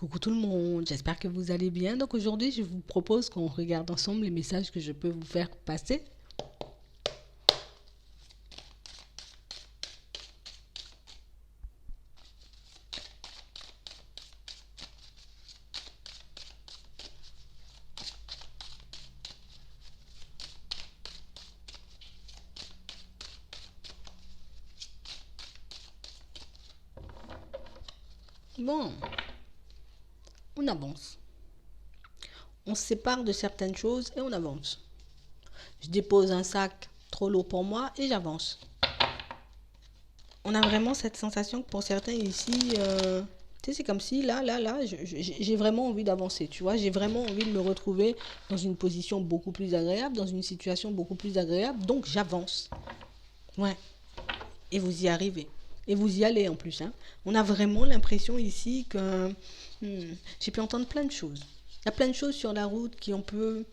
Coucou tout le monde, j'espère que vous allez bien. Donc aujourd'hui, je vous propose qu'on regarde ensemble les messages que je peux vous faire passer. Bon, on avance. On se sépare de certaines choses et on avance. Je dépose un sac trop lourd pour moi et j'avance. On a vraiment cette sensation que pour certains ici, tu sais, c'est comme si là, j'ai vraiment envie d'avancer, tu vois. J'ai vraiment envie de me retrouver dans une position beaucoup plus agréable, dans une situation beaucoup plus agréable. Donc j'avance. Ouais. Et vous y arrivez. Et vous y allez en plus, hein. On a vraiment l'impression ici que j'ai pu entendre plein de choses. Il y a plein de choses sur la route qui ont pu,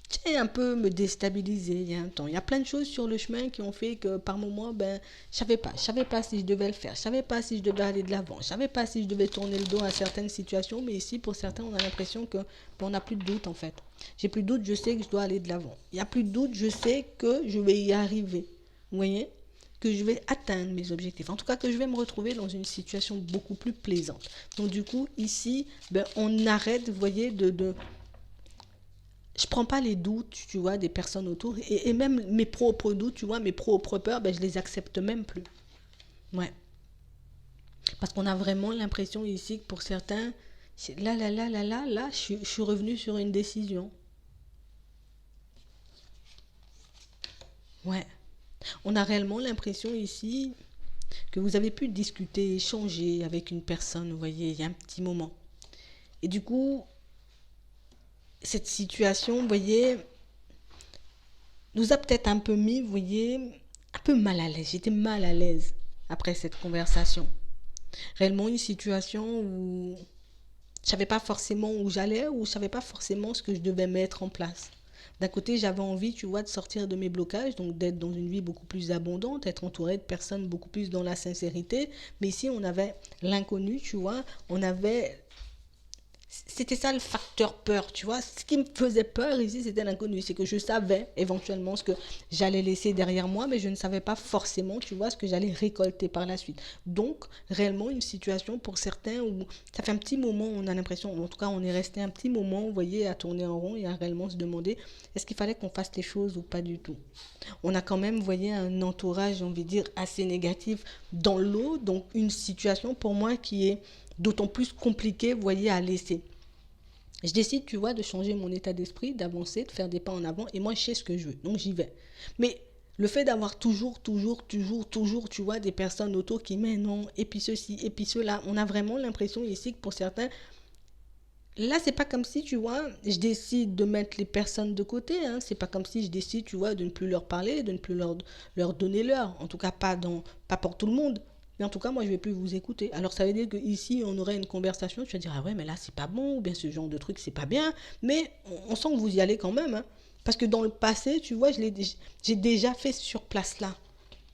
tu sais, un peu me déstabiliser il y a un temps. Il y a plein de choses sur le chemin qui ont fait que par moments, ben, je savais pas si je devais le faire, je savais pas si je devais aller de l'avant, je savais pas si je devais tourner le dos à certaines situations, mais ici, pour certains, on a l'impression que ben, on n'a plus de doute en fait. J'ai plus de doute, je sais que je dois aller de l'avant. Il n'y a plus de doute, je sais que je vais y arriver. Vous voyez, que je vais atteindre mes objectifs. En tout cas, que je vais me retrouver dans une situation beaucoup plus plaisante. Donc du coup, ici, ben, on arrête, vous voyez, je prends pas les doutes, tu vois, des personnes autour. Et même mes propres doutes, tu vois, mes propres peurs, ben, je les accepte même plus. Ouais. Parce qu'on a vraiment l'impression ici que pour certains, là, je suis revenu sur une décision. Ouais. On a réellement l'impression ici que vous avez pu discuter, échanger avec une personne, vous voyez, il y a un petit moment. Et du coup, cette situation, vous voyez, nous a peut-être un peu mis, vous voyez, un peu mal à l'aise. J'étais mal à l'aise après cette conversation. Réellement une situation où je savais pas forcément où j'allais ou je savais pas forcément ce que je devais mettre en place. D'un côté, j'avais envie, tu vois, de sortir de mes blocages, donc d'être dans une vie beaucoup plus abondante, être entouré de personnes beaucoup plus dans la sincérité. Mais ici, on avait l'inconnu, tu vois, on avait c'était ça le facteur peur, tu vois. Ce qui me faisait peur ici, c'était l'inconnu. C'est que je savais éventuellement ce que j'allais laisser derrière moi, mais je ne savais pas forcément, tu vois, ce que j'allais récolter par la suite. Donc, réellement, une situation pour certains où ça fait un petit moment, on a l'impression, en tout cas, on est resté un petit moment, vous voyez, à tourner en rond et à réellement se demander est-ce qu'il fallait qu'on fasse les choses ou pas du tout. On a quand même, vous voyez, un entourage, on va dire, assez négatif dans l'eau. Donc, une situation pour moi qui est d'autant plus compliquée, vous voyez, à laisser. Je décide, tu vois, de changer mon état d'esprit, d'avancer, de faire des pas en avant. Et moi, je sais ce que je veux. Donc, j'y vais. Mais le fait d'avoir toujours, tu vois, des personnes autour qui mais non, et puis ceci, et puis cela, on a vraiment l'impression ici que pour certains, là, c'est pas comme si, tu vois, je décide de mettre les personnes de côté. Hein. C'est pas comme si je décide, tu vois, de ne plus leur parler, de ne plus leur donner l'heure. En tout cas, pas pour tout le monde. Mais en tout cas, moi, je vais plus vous écouter. Alors, ça veut dire qu'ici, on aurait une conversation. Tu vas dire, ah ouais, mais là, c'est pas bon, ou bien ce genre de truc, c'est pas bien. Mais on sent que vous y allez quand même. Hein. Parce que dans le passé, tu vois, j'ai déjà fait sur place là.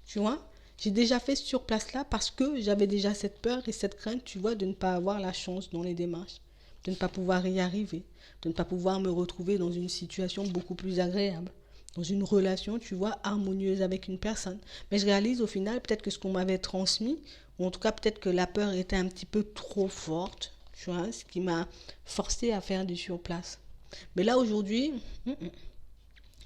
Tu vois, j'ai déjà fait sur place là parce que j'avais déjà cette peur et cette crainte, tu vois, de ne pas avoir la chance dans les démarches, de ne pas pouvoir y arriver, de ne pas pouvoir me retrouver dans une situation beaucoup plus agréable, dans une relation, tu vois, harmonieuse avec une personne. Mais je réalise au final peut-être que ce qu'on m'avait transmis, ou en tout cas peut-être que la peur était un petit peu trop forte, tu vois, ce qui m'a forcé à faire du surplace. Mais là aujourd'hui,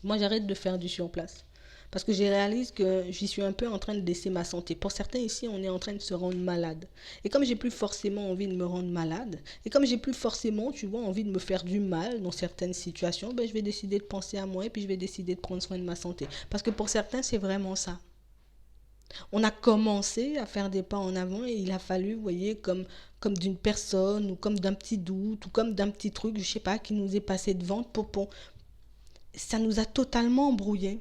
moi j'arrête de faire du surplace. Parce que j'ai réalisé que j'y suis un peu en train de laisser ma santé. Pour certains ici, on est en train de se rendre malade. Et comme j'ai plus forcément envie de me rendre malade, et comme j'ai plus forcément, tu vois, envie de me faire du mal dans certaines situations, ben, je vais décider de penser à moi et puis je vais décider de prendre soin de ma santé. Parce que pour certains, c'est vraiment ça. On a commencé à faire des pas en avant et il a fallu, vous voyez, comme d'une personne ou comme d'un petit doute ou comme d'un petit truc, je sais pas, qui nous est passé devant, ça nous a totalement embrouillés.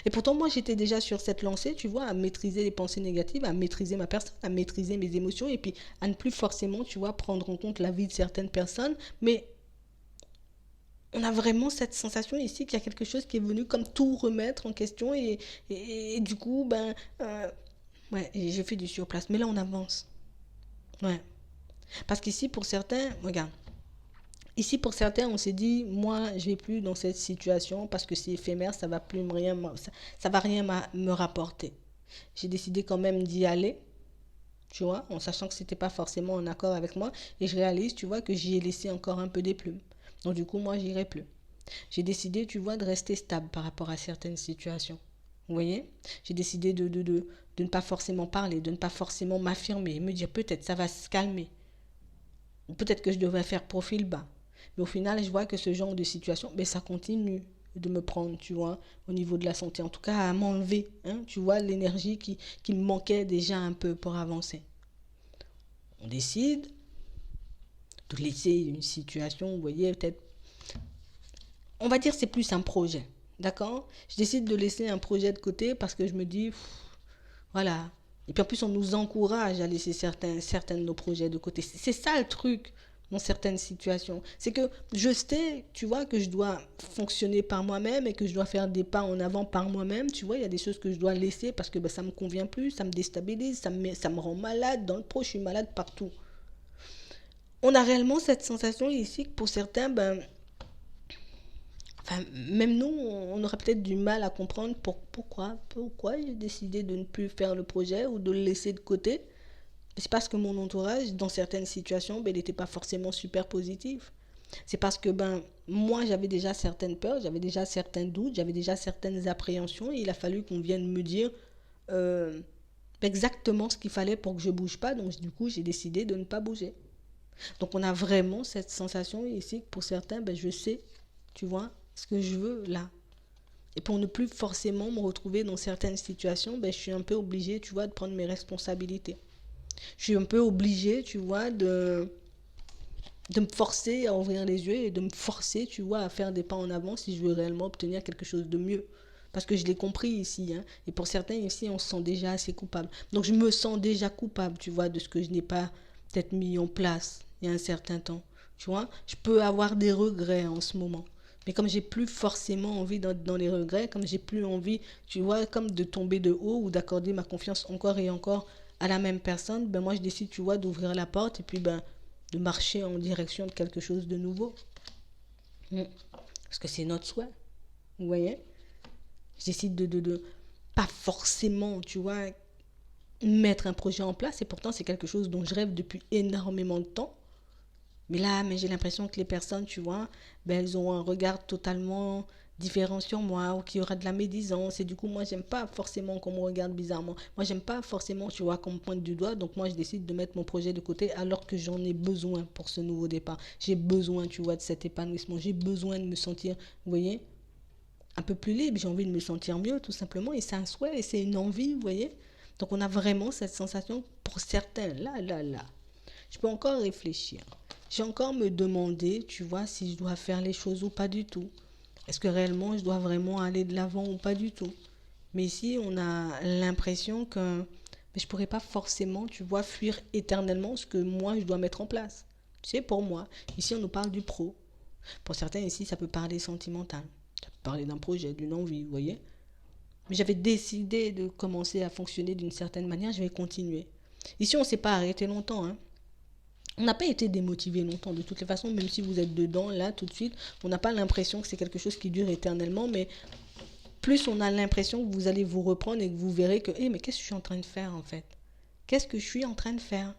Et pourtant, moi, j'étais déjà sur cette lancée, tu vois, à maîtriser les pensées négatives, à maîtriser ma personne, à maîtriser mes émotions, et puis à ne plus forcément, tu vois, prendre en compte la vie de certaines personnes. Mais on a vraiment cette sensation ici qu'il y a quelque chose qui est venu comme tout remettre en question, et du coup, ben, ouais, je fais du surplace. Mais là, on avance. Ouais. Parce qu'ici, pour certains, regarde, ici, pour certains, on s'est dit, moi, je vais plus dans cette situation parce que c'est éphémère, ça va plus me rien, ça va rien me rapporter. J'ai décidé quand même d'y aller, tu vois, en sachant que c'était pas forcément en accord avec moi. Et je réalise, tu vois, que j'y ai laissé encore un peu des plumes. Donc, du coup, moi, j'irai plus. J'ai décidé, tu vois, de rester stable par rapport à certaines situations. Vous voyez? J'ai décidé de ne pas forcément parler, de ne pas forcément m'affirmer, me dire peut-être ça va se calmer. Ou peut-être que je devrais faire profil bas. Mais au final, je vois que ce genre de situation, ben, ça continue de me prendre, tu vois, au niveau de la santé. En tout cas, à m'enlever, hein, tu vois, l'énergie qui me manquait déjà un peu pour avancer. On décide de laisser une situation, vous voyez, peut-être, on va dire c'est plus un projet, d'accord? Je décide de laisser un projet de côté parce que je me dis, voilà. Et puis en plus, on nous encourage à laisser certains de nos projets de côté. C'est ça le truc dans certaines situations. C'est que je sais, tu vois, que je dois fonctionner par moi-même et que je dois faire des pas en avant par moi-même. Tu vois, il y a des choses que je dois laisser parce que ben, ça ne me convient plus, ça me déstabilise, ça me rend malade. Dans le pro, je suis malade partout. On a réellement cette sensation ici que pour certains, ben, enfin, même nous, on aurait peut-être du mal à comprendre pourquoi j'ai décidé de ne plus faire le projet ou de le laisser de côté. C'est parce que mon entourage, dans certaines situations, ben, il n'était pas forcément super positif. C'est parce que ben, moi, j'avais déjà certaines peurs, j'avais déjà certains doutes, j'avais déjà certaines appréhensions et il a fallu qu'on vienne me dire euh, exactement ce qu'il fallait pour que je ne bouge pas. Donc, du coup, j'ai décidé de ne pas bouger. Donc, on a vraiment cette sensation ici que pour certains, ben, je sais, tu vois, ce que je veux là. Et pour ne plus forcément me retrouver dans certaines situations, ben, je suis un peu obligée, tu vois, de prendre mes responsabilités. Je suis un peu obligée, tu vois, de me forcer à ouvrir les yeux et de me forcer, tu vois, à faire des pas en avant si je veux réellement obtenir quelque chose de mieux. Parce que je l'ai compris ici, hein. Et pour certains ici, on se sent déjà assez coupable. Donc je me sens déjà coupable, tu vois, de ce que je n'ai pas peut-être mis en place il y a un certain temps. Tu vois, je peux avoir des regrets en ce moment. Mais comme j'ai plus forcément envie d'être dans les regrets, comme j'ai plus envie, tu vois, comme de tomber de haut ou d'accorder ma confiance encore et encore à la même personne, ben moi je décide, tu vois, d'ouvrir la porte et puis ben de marcher en direction de quelque chose de nouveau. Parce que c'est notre souhait, vous voyez. Je décide de pas forcément, tu vois, mettre un projet en place et pourtant c'est quelque chose dont je rêve depuis énormément de temps. Mais j'ai l'impression que les personnes, tu vois, ben, elles ont un regard totalement différent sur moi ou qu'il y aura de la médisance. Et du coup, moi, j'aime pas forcément qu'on me regarde bizarrement. Moi, j'aime pas forcément, tu vois, qu'on me pointe du doigt. Donc, moi, je décide de mettre mon projet de côté alors que j'en ai besoin pour ce nouveau départ. J'ai besoin, tu vois, de cet épanouissement. J'ai besoin de me sentir, vous voyez, un peu plus libre. J'ai envie de me sentir mieux, tout simplement. Et c'est un souhait et c'est une envie, vous voyez. Donc, on a vraiment cette sensation pour certains. Là. Je peux encore réfléchir. J'ai encore me demander, tu vois, si je dois faire les choses ou pas du tout. Est-ce que réellement je dois vraiment aller de l'avant ou pas du tout? Mais ici, on a l'impression que je ne pourrais pas forcément, tu vois, fuir éternellement ce que moi, je dois mettre en place. Tu sais, pour moi, ici, on nous parle du pro. Pour certains, ici, ça peut parler sentimental. Ça peut parler d'un projet, d'une envie, vous voyez. Mais j'avais décidé de commencer à fonctionner d'une certaine manière, je vais continuer. Ici, on ne s'est pas arrêté longtemps, hein. On n'a pas été démotivé longtemps de toutes les façons, même si vous êtes dedans, là, tout de suite, on n'a pas l'impression que c'est quelque chose qui dure éternellement, mais plus on a l'impression que vous allez vous reprendre et que vous verrez que, mais qu'est-ce que je suis en train de faire en fait? Qu'est-ce que je suis en train de faire?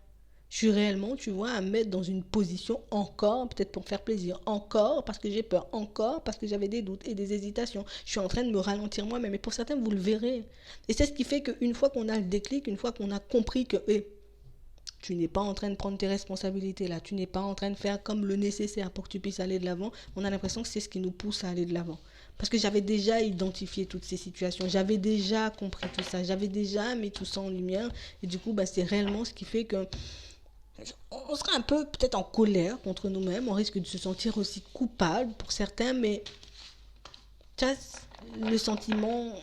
Je suis réellement, tu vois, à me mettre dans une position encore, peut-être pour me faire plaisir, encore parce que j'ai peur, encore parce que j'avais des doutes et des hésitations. Je suis en train de me ralentir moi-même, et pour certains, vous le verrez. Et c'est ce qui fait qu'une fois qu'on a le déclic, une fois qu'on a compris que, tu n'es pas en train de prendre tes responsabilités là, tu n'es pas en train de faire comme le nécessaire pour que tu puisses aller de l'avant, on a l'impression que c'est ce qui nous pousse à aller de l'avant. Parce que j'avais déjà identifié toutes ces situations, j'avais déjà compris tout ça, j'avais déjà mis tout ça en lumière, et du coup, c'est réellement ce qui fait que on sera un peu peut-être en colère contre nous-mêmes, on risque de se sentir aussi coupable pour certains, mais tu vois, le sentiment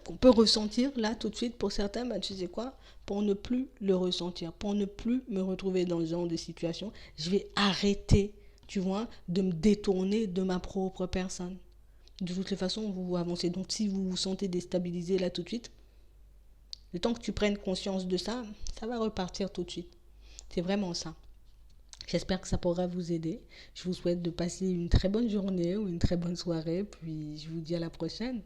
qu'on peut ressentir là tout de suite pour certains, tu sais quoi, pour ne plus le ressentir, pour ne plus me retrouver dans ce genre de situation, je vais arrêter, tu vois, de me détourner de ma propre personne. De toutes les façons, vous avancez. Donc si vous vous sentez déstabilisé là tout de suite, le temps que tu prennes conscience de ça, ça va repartir tout de suite. C'est vraiment ça. J'espère que ça pourra vous aider. Je vous souhaite de passer une très bonne journée ou une très bonne soirée, puis je vous dis à la prochaine.